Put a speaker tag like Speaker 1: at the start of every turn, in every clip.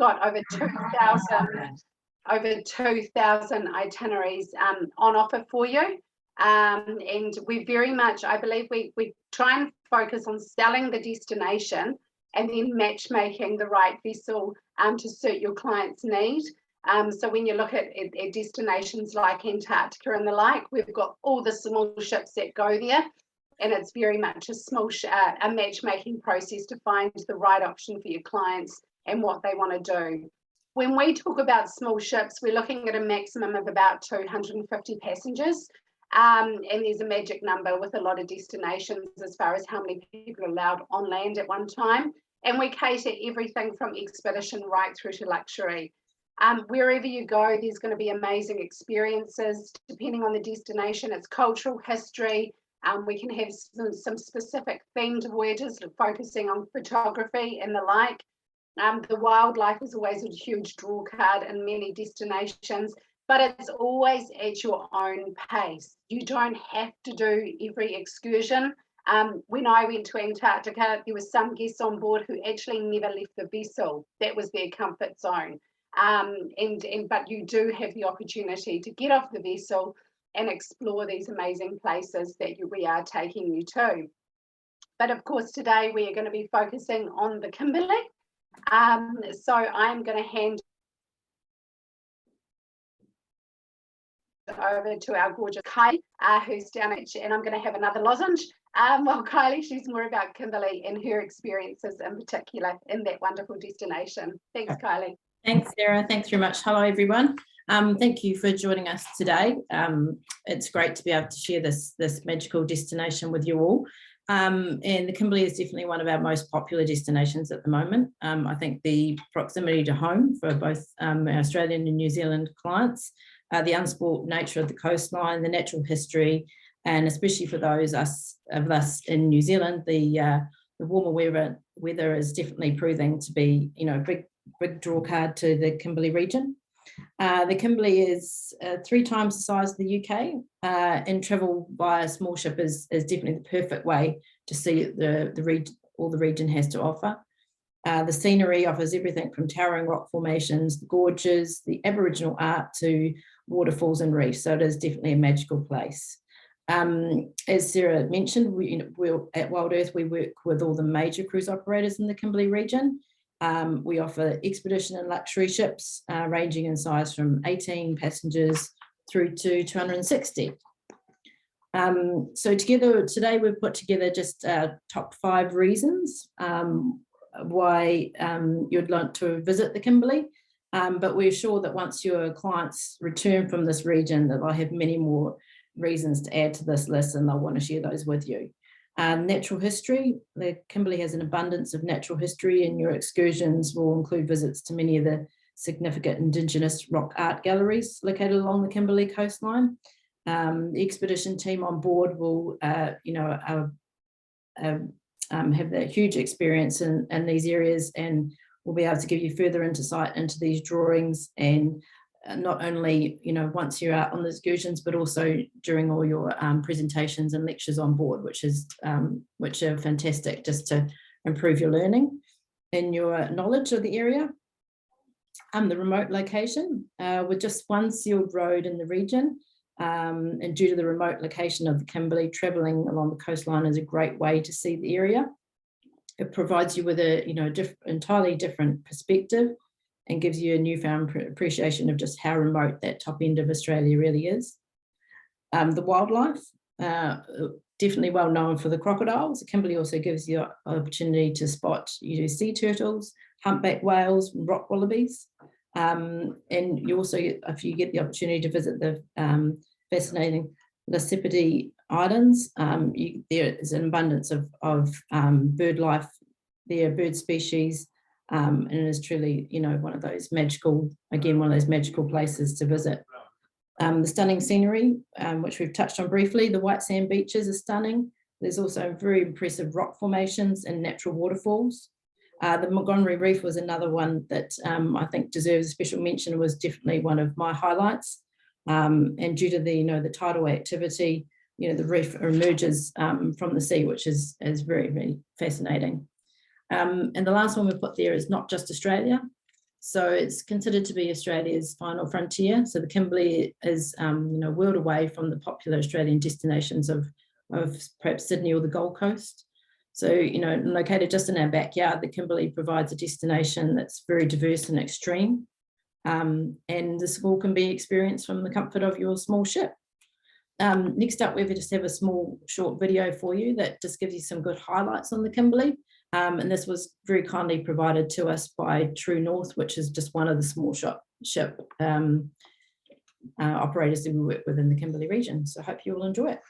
Speaker 1: got over 2,000 itineraries on offer for you. And we very much, I believe we try and focus on selling the destination and then matchmaking the right vessel to suit your client's need. So when you look at destinations like Antarctica and the like, we've got all the small ships that go there, and it's very much a matchmaking process to find the right option for your clients and what they want to do. When we talk about small ships, we're looking at a maximum of about 250 passengers. And there's a magic number with a lot of destinations as far as how many people are allowed on land at one time. And we cater everything from expedition right through to luxury. Wherever you go, there's going to be amazing experiences. Depending on the destination, it's cultural history. We can have some specific themed voyages focusing on photography and the like. The wildlife is always a huge draw card in many destinations, but it's always at your own pace. You don't have to do every excursion. When I went to Antarctica, there were some guests on board who actually never left the vessel. That was their comfort zone. But you do have the opportunity to get off the vessel and explore these amazing places that we are taking you to. But of course, today we are going to be focusing on the Kimberley. So I'm going to hand over to our gorgeous Kylie, who's down at, and I'm going to have another lozenge. Well, Kylie, she's more about Kimberley and her experiences in particular in that wonderful destination. Thanks, Kylie.
Speaker 2: Thanks, Sarah. Thanks very much. Hello, everyone. Thank you for joining us today. It's great to be able to share this magical destination with you all. And the Kimberley is definitely one of our most popular destinations at the moment. I think the proximity to home for both our Australian and New Zealand clients, the unspoilt nature of the coastline, the natural history, and especially for those of us in New Zealand, the warmer weather is definitely proving to be, a big draw card to the Kimberley region. The Kimberley is 3 times the size of the UK, and travel by a small ship is definitely the perfect way to see all the region has to offer. The scenery offers everything from towering rock formations, the gorges, the Aboriginal art to waterfalls and reefs, so it is definitely a magical place. As Sarah mentioned, at Wild Earth we work with all the major cruise operators in the Kimberley region. We offer expedition and luxury ships ranging in size from 18 passengers through to 260. So today we've put together just top 5 reasons why you'd like to visit the Kimberley. But we're sure that once your clients return from this region, that they'll have many more reasons to add to this list, and they'll want to share those with you. Natural history. The Kimberley has an abundance of natural history, and your excursions will include visits to many of the significant Indigenous rock art galleries located along the Kimberley coastline. The expedition team on board will, have that huge experience in these areas, and will be able to give you further insight into these drawings, and not only once you're out on the excursions, but also during all your presentations and lectures on board, which are fantastic just to improve your learning and your knowledge of the area. The remote location, with just one sealed road in the region, and due to the remote location of the Kimberley, travelling along the coastline is a great way to see the area. It provides you with a entirely different perspective, and gives you a newfound appreciation of just how remote that top end of Australia really is. The wildlife, definitely well known for the crocodiles. Kimberley also gives you an opportunity to spot sea turtles, humpback whales, rock wallabies. And you also, if you get the opportunity to visit the fascinating Lissipity Islands, there is an abundance of bird life there, bird species. And it is truly, one of those magical places to visit. The stunning scenery, which we've touched on briefly, the white sand beaches are stunning. There's also very impressive rock formations and natural waterfalls. The Montgomery Reef was another one that I think deserves a special mention. It was definitely one of my highlights. And due to the tidal activity, the reef emerges from the sea, which is very, very fascinating. And the last one we put there is not just Australia. So it's considered to be Australia's final frontier. So the Kimberley is, world away from the popular Australian destinations of perhaps Sydney or the Gold Coast. So, located just in our backyard, the Kimberley provides a destination that's very diverse and extreme. And this all can be experienced from the comfort of your small ship. Next up, we just have a small short video for you that just gives you some good highlights on the Kimberley. And this was very kindly provided to us by True North, which is just one of the small ship operators that we work with in the Kimberley region. So I hope you will enjoy it.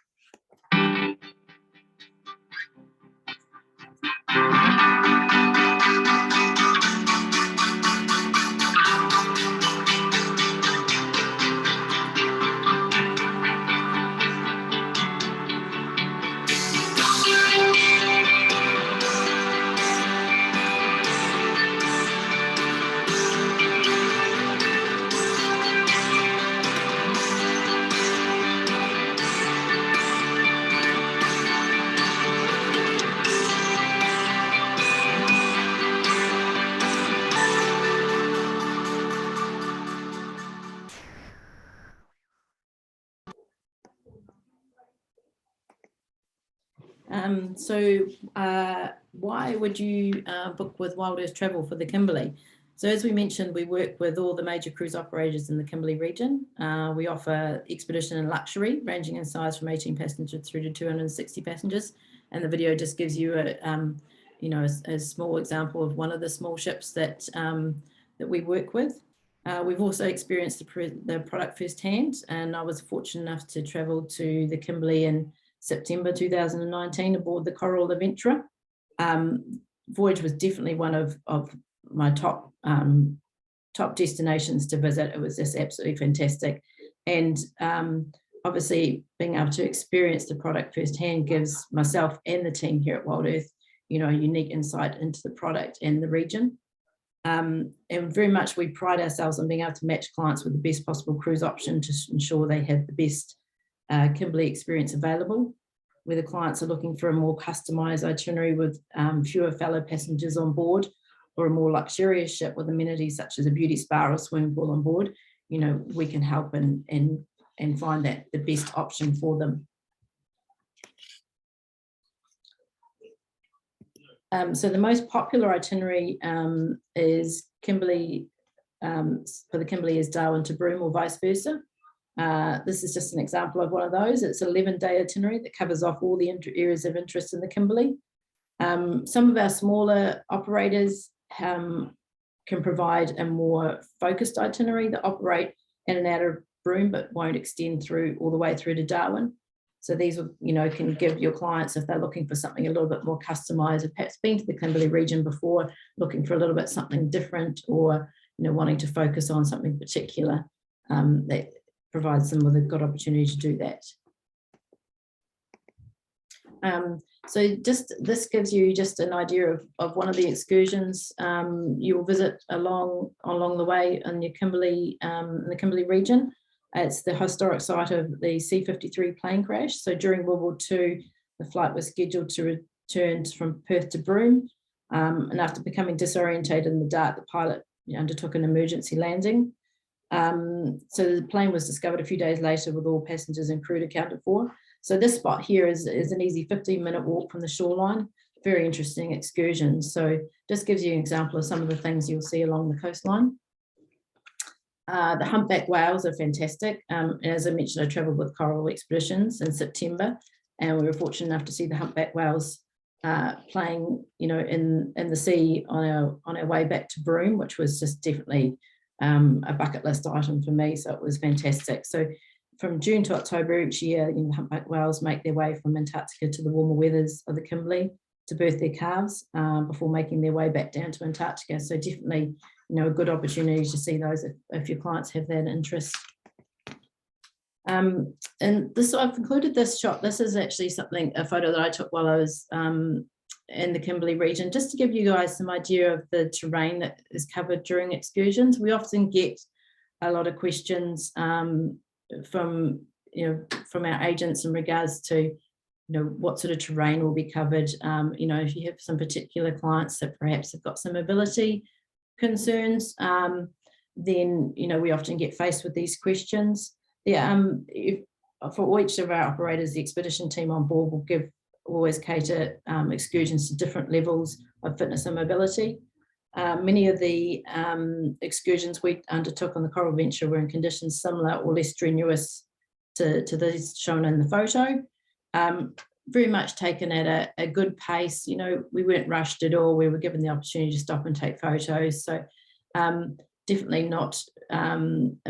Speaker 2: Why would you book with Wild Earth Travel for the Kimberley? So as we mentioned, we work with all the major cruise operators in the Kimberley region. We offer expedition and luxury, ranging in size from 18 passengers through to 260 passengers. And the video just gives you a small example of one of the small ships that we work with. We've also experienced the product firsthand, and I was fortunate enough to travel to the Kimberley in September 2019 aboard the Coral Adventurer. Voyage was definitely one of my top destinations to visit. It was just absolutely fantastic, and obviously being able to experience the product firsthand gives myself and the team here at Wild Earth, a unique insight into the product and the region. And very much we pride ourselves on being able to match clients with the best possible cruise option to ensure they have the best Kimberley experience available. Whether clients are looking for a more customized itinerary with fewer fellow passengers on board, or a more luxurious ship with amenities such as a beauty spa or swimming pool on board, we can help and find that the best option for them. So the most popular itinerary is Kimberley, for the Kimberley is Darwin to Broome or vice versa. This is just an example of one of those. It's an 11-day itinerary that covers off all the areas of interest in the Kimberley. Some of our smaller operators can provide a more focused itinerary that operate in and out of Broome but won't extend all the way through to Darwin. So these can give your clients, if they're looking for something a little bit more customized, or perhaps been to the Kimberley region before, looking for a little bit something different, or wanting to focus on something particular, that provides them with a good opportunity to do that. So this gives you just an idea of one of the excursions you will visit along the way in your Kimberley, in the Kimberley region. It's the historic site of the C-53 plane crash. So during World War II, the flight was scheduled to return from Perth to Broome, and after becoming disorientated in the dark, the pilot undertook an emergency landing. So the plane was discovered a few days later with all passengers and crew accounted for. So this spot here is an easy 15-minute walk from the shoreline. Very interesting excursion. So just gives you an example of some of the things you'll see along the coastline. The humpback whales are fantastic. And as I mentioned, I travelled with Coral Expeditions in September, and we were fortunate enough to see the humpback whales playing, in the sea on our way back to Broome, which was just definitely a bucket list item for me. So it was fantastic. So from June to October each year, humpback whales make their way from Antarctica to the warmer weathers of the Kimberley to birth their calves before making their way back down to Antarctica. So definitely, a good opportunity to see those if your clients have that interest. And this, I've included this shot. This is actually a photo that I took while I was in the Kimberley region, just to give you guys some idea of the terrain that is covered during excursions. We often get a lot of questions from our agents in regards to what sort of terrain will be covered. If you have some particular clients that perhaps have got some mobility, concerns, then we often get faced with these questions. For each of our operators, the expedition team on board will always cater excursions to different levels of fitness and mobility. Many of the excursions we undertook on the Coral Venture were in conditions similar or less strenuous to these shown in the photo. Very much taken at a good pace. We weren't rushed at all. We were given the opportunity to stop and take photos. So definitely not a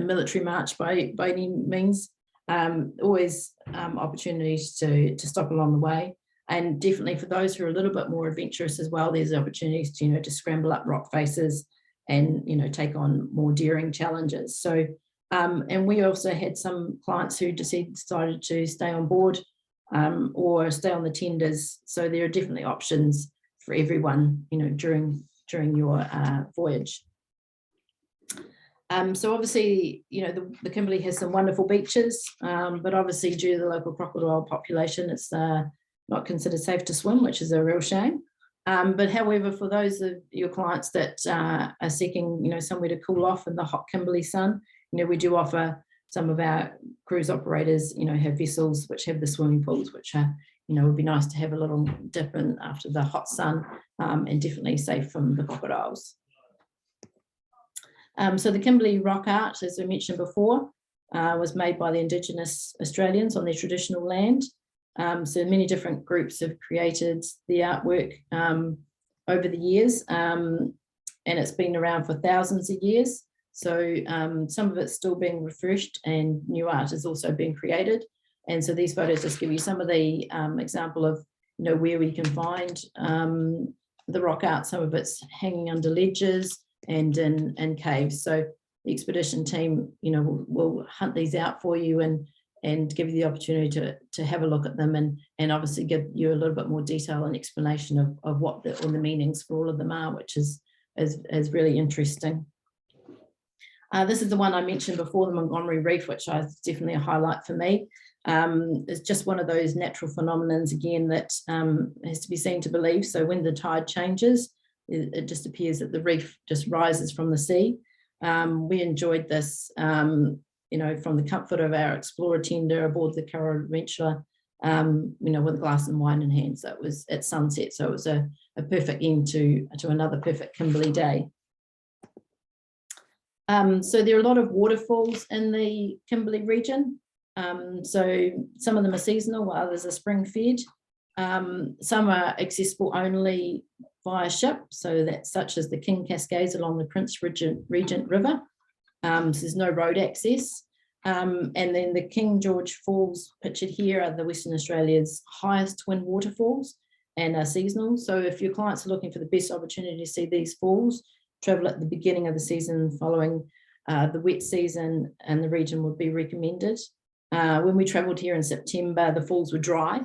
Speaker 2: military march by any means. Always opportunities to stop along the way. And definitely for those who are a little bit more adventurous as well, there's opportunities to scramble up rock faces and take on more daring challenges. So and we also had some clients who decided to stay on board or stay on the tenders. So there are definitely options for everyone during your voyage. So obviously, the Kimberley has some wonderful beaches, but obviously due to the local crocodile population, it's not considered safe to swim, which is a real shame. But however, for those of your clients that are seeking, somewhere to cool off in the hot Kimberley sun, we do offer some of our cruise operators, have vessels which have the swimming pools, which are, would be nice to have a little dip in after the hot sun, and definitely safe from the crocodiles. So the Kimberley rock art, as we mentioned before, was made by the Indigenous Australians on their traditional land. So many different groups have created the artwork over the years, and it's been around for thousands of years. So some of it's still being refreshed and new art is also being created. And so these photos just give you some of the example of where we can find the rock art. Some of it's hanging under ledges and in caves. So the expedition team will hunt these out for you and give you the opportunity to have a look at them and obviously give you a little bit more detail and explanation of what all the meanings for all of them are, which is really interesting. This is the one I mentioned before, the Montgomery Reef, which is definitely a highlight for me. It's just one of those natural phenomenons, again, that has to be seen to believe. So when the tide changes, it just appears that the reef just rises from the sea. We enjoyed this, from the comfort of our explorer tender aboard the Coral Venture, with a glass and wine in hand. So it was at sunset. So it was a perfect end to another perfect Kimberley day. So there are a lot of waterfalls in the Kimberley region. So some of them are seasonal, while others are spring fed. Some are accessible only via ship, so that's such as the King Cascades along the Prince Regent River. So there's no road access. And then the King George Falls pictured here are the Western Australia's highest twin waterfalls and are seasonal. So if your clients are looking for the best opportunity to see these falls, travel at the beginning of the season following the wet season, and the region would be recommended. When we travelled here in September, the falls were dry,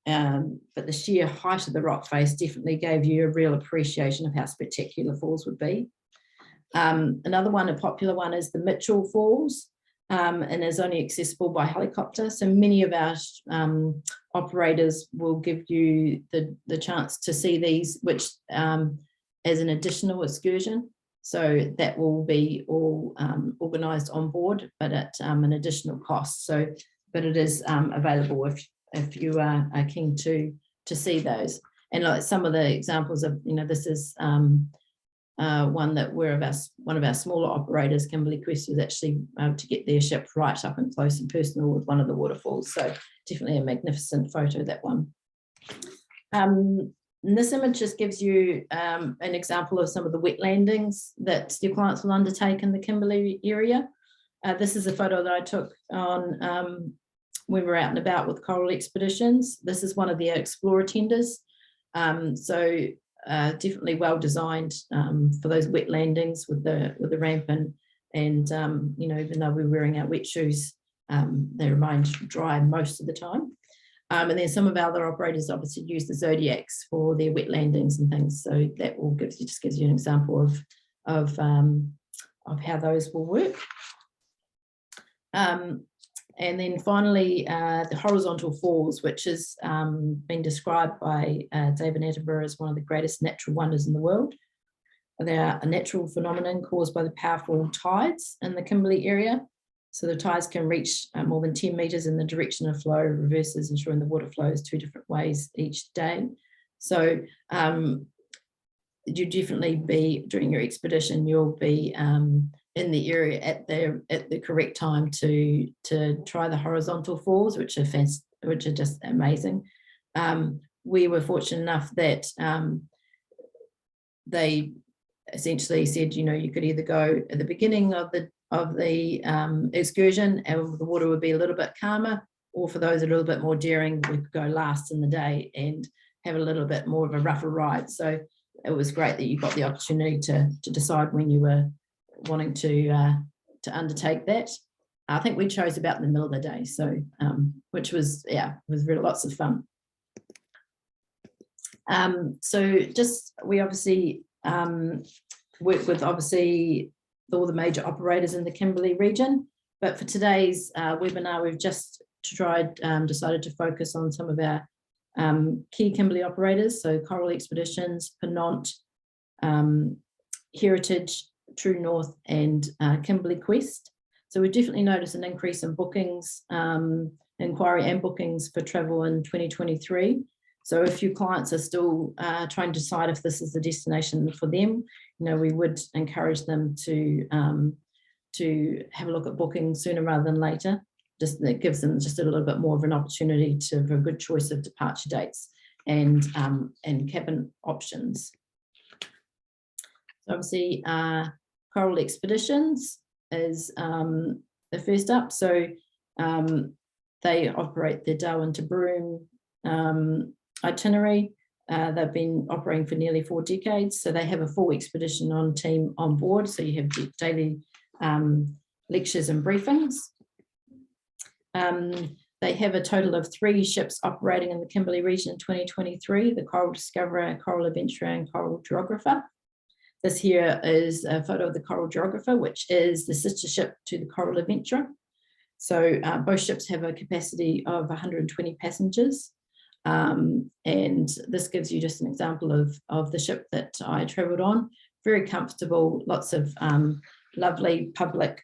Speaker 2: but the sheer height of the rock face definitely gave you a real appreciation of how spectacular falls would be. Another one, a popular one, is the Mitchell Falls, and is only accessible by helicopter. So many of our operators will give you the chance to see these, which as an additional excursion. So that will be all organised on board, but at an additional cost. So, but it is available if you are keen to see those. And like some of the examples of, this is one that one of our smaller operators, Kimberley Quest, was actually to get their ship right up and close and personal with one of the waterfalls. So definitely a magnificent photo, that one. And this image just gives you an example of some of the wet landings that your clients will undertake in the Kimberley area. This is a photo that I took on when we were out and about with Coral Expeditions. This is one of their explorer tenders. So definitely well designed for those wet landings with the ramp and even though we're wearing our wet shoes, they remain dry most of the time. And then some of our other operators obviously use the Zodiacs for their wet landings and things. So that will gives you an example of how those will work. And then finally, the horizontal falls, which has been described by David Attenborough as one of the greatest natural wonders in the world. They are a natural phenomenon caused by the powerful tides in the Kimberley area. So the tides can reach more than 10 metres in the direction of flow, reverses, ensuring the water flows 2 different ways each day. So you definitely be, during your expedition, you'll be in the area at the correct time to try the horizontal falls, which are just amazing. We were fortunate enough that they essentially said, you know, you could either go at the beginning of the excursion and the water would be a little bit calmer, or for those a little bit more daring, we could go last in the day and have a little bit more of a rougher ride. So it was great that you got the opportunity to decide when you were wanting to undertake that. I think we chose about in the middle of the day, so which was, yeah, it was really lots of fun. So just, we obviously work with obviously all the major operators in the Kimberley region, but for today's webinar, we've just decided to focus on some of our key Kimberley operators, so Coral Expeditions, Penont, Heritage, True North, and Kimberley Quest. So we definitely noticed an increase in bookings, inquiry and bookings for travel in 2023. So if your clients are still trying to decide if this is the destination for them, you know, we would encourage them to have a look at booking sooner rather than later. Just that gives them just a little bit more of an opportunity to have a good choice of departure dates and cabin options. So obviously, Coral Expeditions is the first up. So they operate the Darwin to Broome itinerary. They've been operating for nearly 4 decades. So they have a full expedition team on board. So you have daily lectures and briefings. They have a total of 3 ships operating in the Kimberley region in 2023, the Coral Discoverer, Coral Adventurer, and Coral Geographer. This here is a photo of the Coral Geographer, which is the sister ship to the Coral Adventurer. So both ships have a capacity of 120 passengers. And this gives you just an example of the ship that I travelled on. Very comfortable, lots of lovely public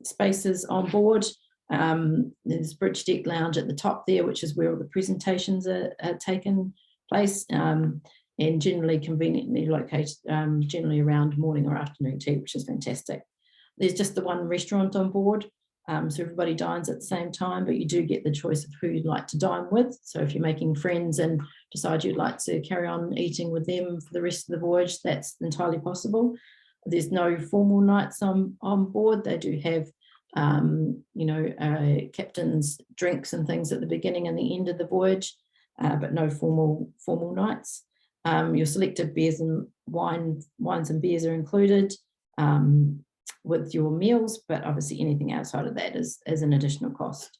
Speaker 2: spaces on board. There's Bridge Deck Lounge at the top there, which is where all the presentations are taking place, and generally conveniently located generally around morning or afternoon tea, which is fantastic. There's just the one restaurant on board, so everybody dines at the same time, but you do get the choice of who you'd like to dine with. So if you're making friends and decide you'd like to carry on eating with them for the rest of the voyage, that's entirely possible. There's no formal nights on board. They do have you know, captain's drinks and things at the beginning and the end of the voyage, but no formal nights. Your selected beers and wines and beers are included with your meals, but obviously anything outside of that is an additional cost.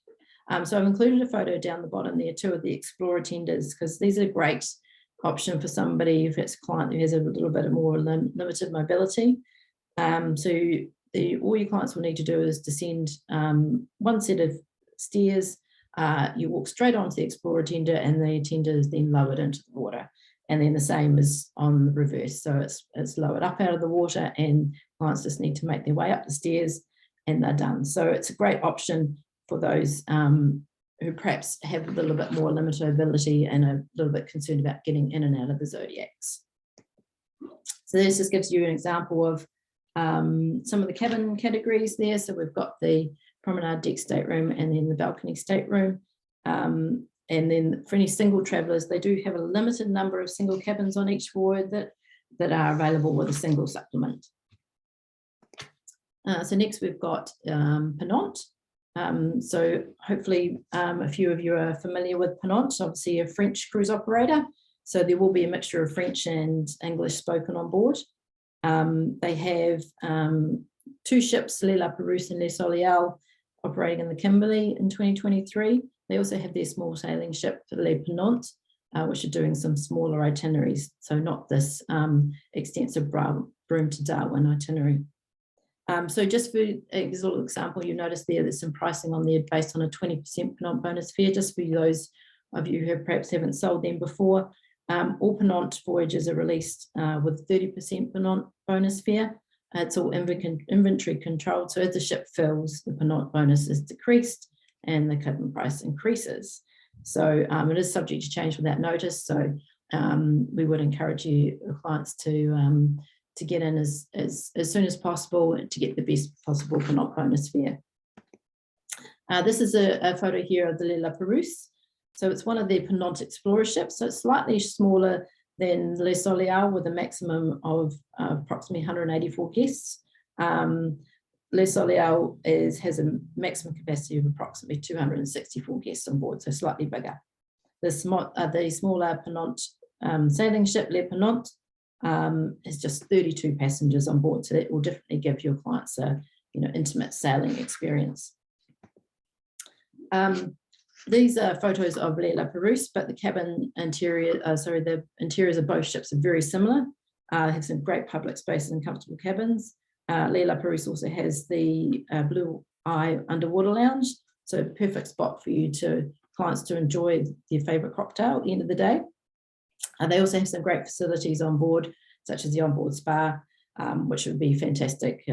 Speaker 2: So I've included a photo down the bottom there too of the Explorer tenders, because these are a great option for somebody if it's a client who has a little bit more limited mobility. All your clients will need to do is descend one set of stairs. You walk straight onto the Explorer tender, and the tender is then lowered into the water. And then the same is on the reverse. So it's lowered up out of the water, and clients just need to make their way up the stairs and they're done. So it's a great option for those who perhaps have a little bit more limited ability and a little bit concerned about getting in and out of the Zodiacs. So this just gives you an example of some of the cabin categories there. So we've got the promenade deck stateroom and then the balcony stateroom. And then for any single travellers, they do have a limited number of single cabins on each voyage that are available with a single supplement. So next we've got Penont. So hopefully a few of you are familiar with Penont, obviously a French cruise operator. So there will be a mixture of French and English spoken on board. They have 2 ships, Le Perouse and Le Soleil, operating in the Kimberley in 2023. They also have their small sailing ship, Le Penont, which are doing some smaller itineraries, so not this extensive Broome to Darwin itinerary. So just for a little example, you notice there's some pricing on there based on a 20% Penont bonus fare, just for those of you who perhaps haven't sold them before. All Penant voyages are released with 30% Penant bonus fare. It's all inventory controlled, so as the ship fills, the Penant bonus is decreased and the cabin price increases. So it is subject to change without notice. So we would encourage you clients to get in as soon as possible to get the best possible Penant bonus fare. This is a photo here of the Le La Perouse. So it's one of the Penant Explorer ships. So it's slightly smaller than Le Soleil with a maximum of approximately 184 guests. Le Soleil has a maximum capacity of approximately 264 guests on board, so slightly bigger. The smaller Penant sailing ship, Le Penant, has just 32 passengers on board, so that will definitely give your clients a intimate sailing experience. These are photos of Le La Perouse, but the cabin interior, the interiors of both ships are very similar. Have some great public spaces and comfortable cabins. Le La Perouse also has the Blue Eye underwater lounge, so perfect spot for clients to enjoy their favourite cocktail at the end of the day. They also have some great facilities on board, such as the onboard spa, which would be fantastic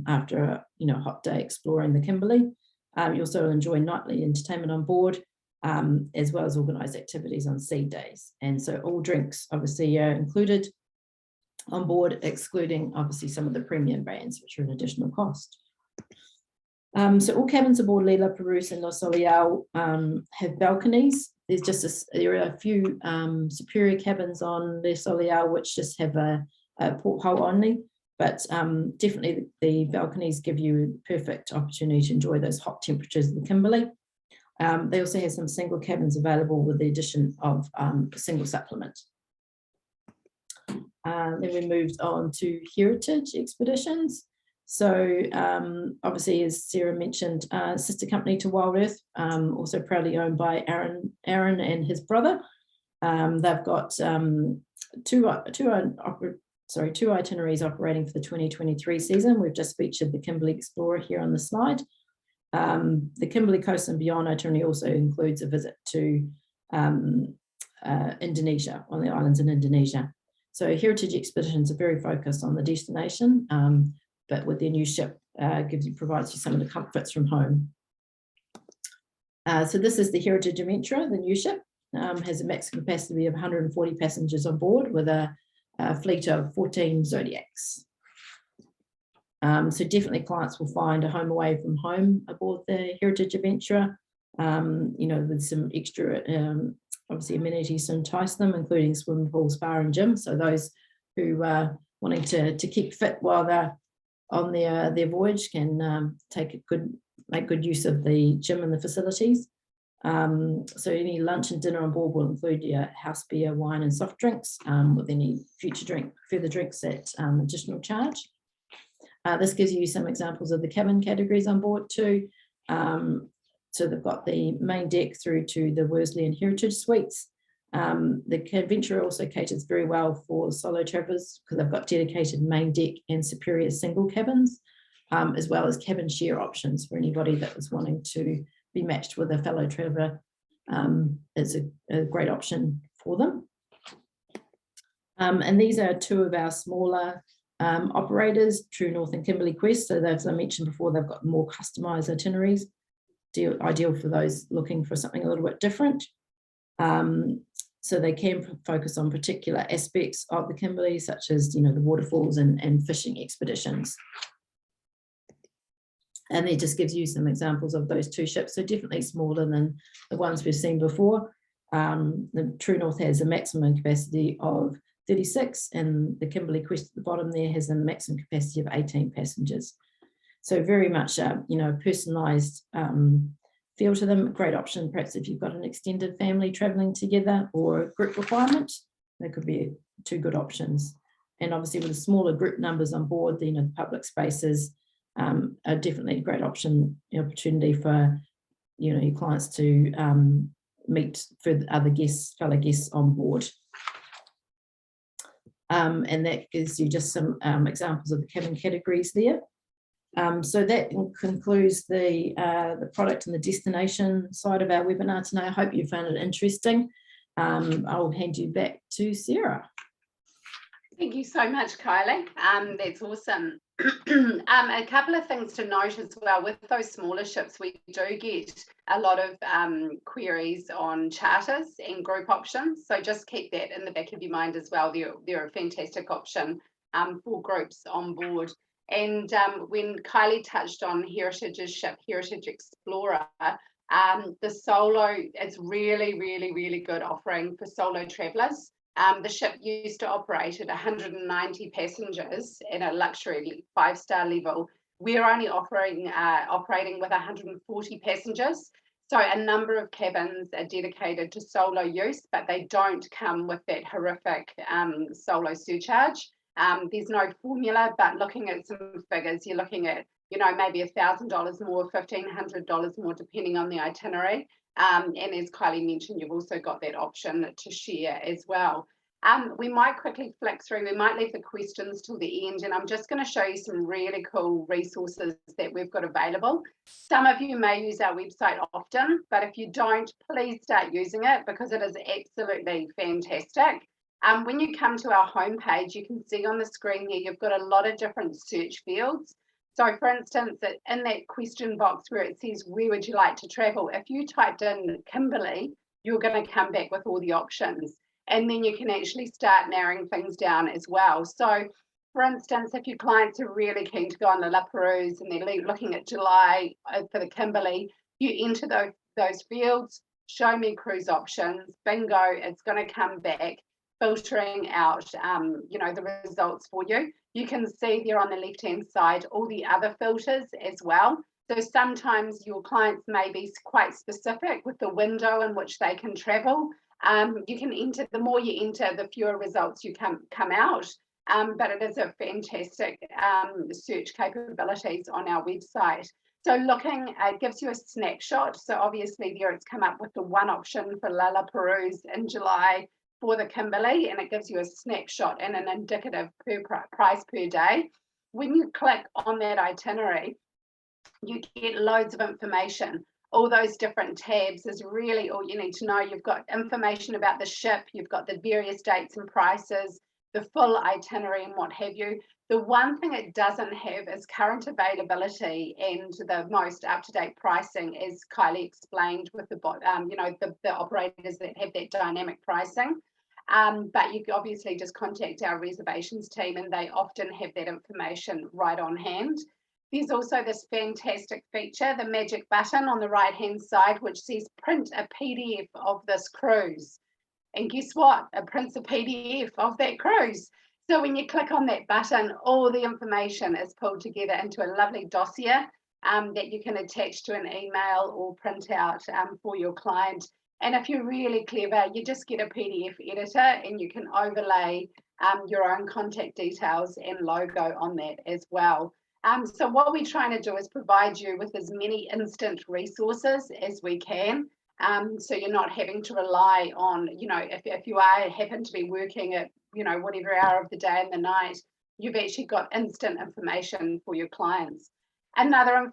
Speaker 2: after a hot day exploring the Kimberley. You also enjoy nightly entertainment on board, as well as organised activities on sea days. And so all drinks obviously are included on board, excluding obviously some of the premium brands, which are an additional cost. So all cabins aboard Le La Perouse and Le Soleil have balconies. There are a few superior cabins on Le Soleil which just have a porthole only, but definitely the balconies give you a perfect opportunity to enjoy those hot temperatures of the Kimberley. They also have some single cabins available with the addition of a single supplement. Then we moved on to heritage expeditions. So obviously, as Sarah mentioned, sister company to Wild Earth, also proudly owned by Aaron and his brother. They've got two itineraries operating for the 2023 season. We've just featured the Kimberley Explorer here on the slide. The Kimberley Coast and Beyond itinerary also includes a visit to Indonesia, on the islands in Indonesia. So heritage expeditions are very focused on the destination, but with their new ship, provides you some of the comforts from home. So this is the Heritage Adventurer, the new ship, has a maximum capacity of 140 passengers on board with a fleet of 14 Zodiacs. So definitely clients will find a home away from home aboard the Heritage Adventurer, with some extra, obviously amenities to entice them, including swimming pool, spa and gym. So those who are wanting to keep fit while they're on their voyage can make good use of the gym and the facilities. So any lunch and dinner on board will include your house beer, wine and soft drinks, with any further drinks at additional charge. This gives you some examples of the cabin categories on board too. So they've got the main deck through to the Worsley and Heritage suites. The Adventurer also caters very well for solo travelers because they've got dedicated main deck and superior single cabins, as well as cabin share options for anybody that was wanting to be matched with a fellow traveller. It's a great option for them. And these are two of our smaller operators, True North and Kimberley Quest. So as I mentioned before, they've got more customised itineraries, ideal for those looking for something a little bit different. So they can focus on particular aspects of the Kimberley, such as the waterfalls and fishing expeditions. And it just gives you some examples of those two ships. So definitely smaller than the ones we've seen before. The True North has a maximum capacity of 36, and the Kimberley Quest at the bottom there has a maximum capacity of 18 passengers. So very much personalised feel to them. Great option perhaps if you've got an extended family travelling together or a group requirement. They could be two good options. And obviously with the smaller group numbers on board, the public spaces are definitely a great opportunity for your clients to meet for other fellow guests on board. And that gives you just some examples of the cabin categories there. So that concludes the product and the destination side of our webinar tonight. I hope you found it interesting. I'll hand you back to Sarah.
Speaker 1: Thank you so much, Kylie. That's awesome. A couple of things to note as well. With those smaller ships, we do get a lot of queries on charters and group options. So just keep that in the back of your mind as well. They're a fantastic option for groups on board. And when Kylie touched on Heritage's ship, Heritage Explorer, the solo, it's really, really, really good offering for solo travellers. The ship used to operate at 190 passengers in a luxury 5-star level. We're only operating with 140 passengers. So a number of cabins are dedicated to solo use, but they don't come with that horrific solo surcharge. There's no formula, but looking at some figures, you're looking at, maybe $1,000 more, $1,500 more, depending on the itinerary. And as Kylie mentioned, you've also got that option to share as well. We might quickly flick through, we might leave the questions till the end, and I'm just going to show you some really cool resources that we've got available. Some of you may use our website often, but if you don't, please start using it because it is absolutely fantastic. When you come to our homepage, you can see on the screen here, you've got a lot of different search fields. So for instance, in that question box where it says, where would you like to travel? If you typed in Kimberley, you're going to come back with all the options. And then you can actually start narrowing things down as well. So for instance, if your clients are really keen to go on the La Perouse and they're looking at July for the Kimberley, you enter those fields, show me cruise options, bingo, it's going to come back, filtering out, the results for you. You can see there on the left-hand side all the other filters as well. So sometimes your clients may be quite specific with the window in which they can travel. You can enter, the more you enter, the fewer results you come out. But it is a fantastic search capabilities on our website. So looking, it gives you a snapshot. So obviously there it's come up with the one option for La Perouse in July for the Kimberley, and it gives you a snapshot and an indicative price per day. When you click on that itinerary, you get loads of information. All those different tabs is really all you need to know. You've got information about the ship, you've got the various dates and prices, the full itinerary and what have you. The one thing it doesn't have is current availability and the most up-to-date pricing, as Kylie explained with the operators that have that dynamic pricing. But you can obviously just contact our reservations team and they often have that information right on hand. There's also this fantastic feature, the magic button on the right-hand side, which says print a PDF of this cruise. And guess what? It prints a PDF of that cruise. So when you click on that button, all the information is pulled together into a lovely dossier that you can attach to an email or print out for your client. And if you're really clever, you just get a PDF editor and you can overlay your own contact details and logo on that as well. So what we're trying to do is provide you with as many instant resources as we can. So you're not having to rely on, if you happen to be working at, whatever hour of the day and the night, you've actually got instant information for your clients. Another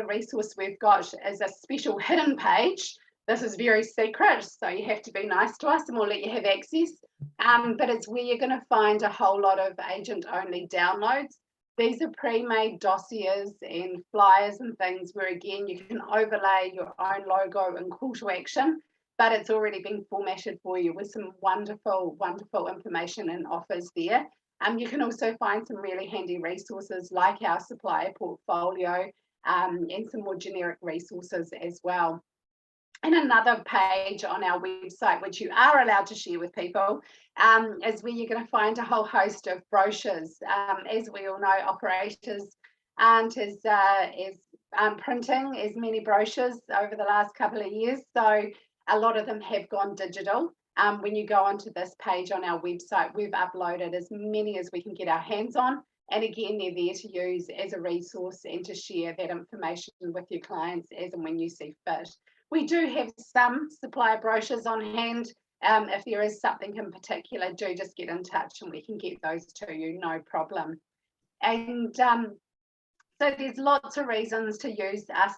Speaker 1: resource we've got is a special hidden page. This is very secret, so you have to be nice to us and we'll let you have access. But it's where you're going to find a whole lot of agent-only downloads. These are pre-made dossiers and flyers and things where, again, you can overlay your own logo and call to action, but it's already been formatted for you with some wonderful, wonderful information and offers there. You can also find some really handy resources like our supplier portfolio and some more generic resources as well. And another page on our website, which you are allowed to share with people, is where you're going to find a whole host of brochures. As we all know, operators aren't as printing as many brochures over the last couple of years. So a lot of them have gone digital. When you go onto this page on our website, we've uploaded as many as we can get our hands on. And again, they're there to use as a resource and to share that information with your clients as and when you see fit. We do have some supplier brochures on hand. If there is something in particular, do just get in touch and we can get those to you, no problem. And so there's lots of reasons to use us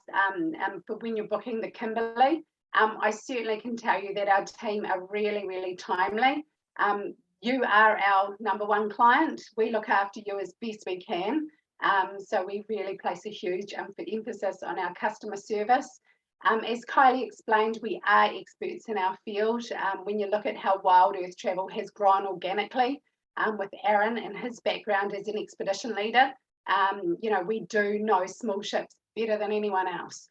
Speaker 1: for when you're booking the Kimberley. I certainly can tell you that our team are really, really timely. You are our number one client. We look after you as best we can. So we really place a huge emphasis on our customer service. As Kylie explained, we are experts in our field. When you look at how Wild Earth Travel has grown organically, with Aaron and his background as an expedition leader, we do know small ships better than anyone else.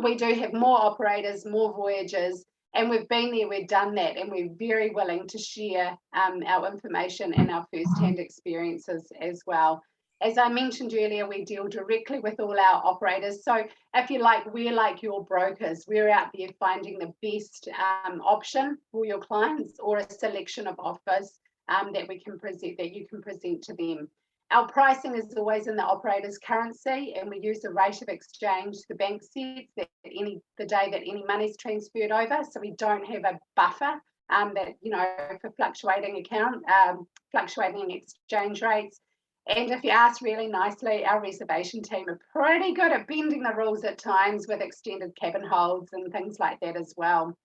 Speaker 1: We do have more operators, more voyages, and we've been there, we've done that, and we're very willing to share our information and our first-hand experiences as well. As I mentioned earlier, we deal directly with all our operators. So if you like, we're like your brokers. We're out there finding the best option for your clients, or a selection of offers that we can present, that you can present to them. Our pricing is always in the operator's currency, and we use the rate of exchange the bank sets that the day that any money's transferred over. So we don't have a buffer for fluctuating exchange rates. And if you ask really nicely, our reservation team are pretty good at bending the rules at times with extended cabin holds and things like that as well.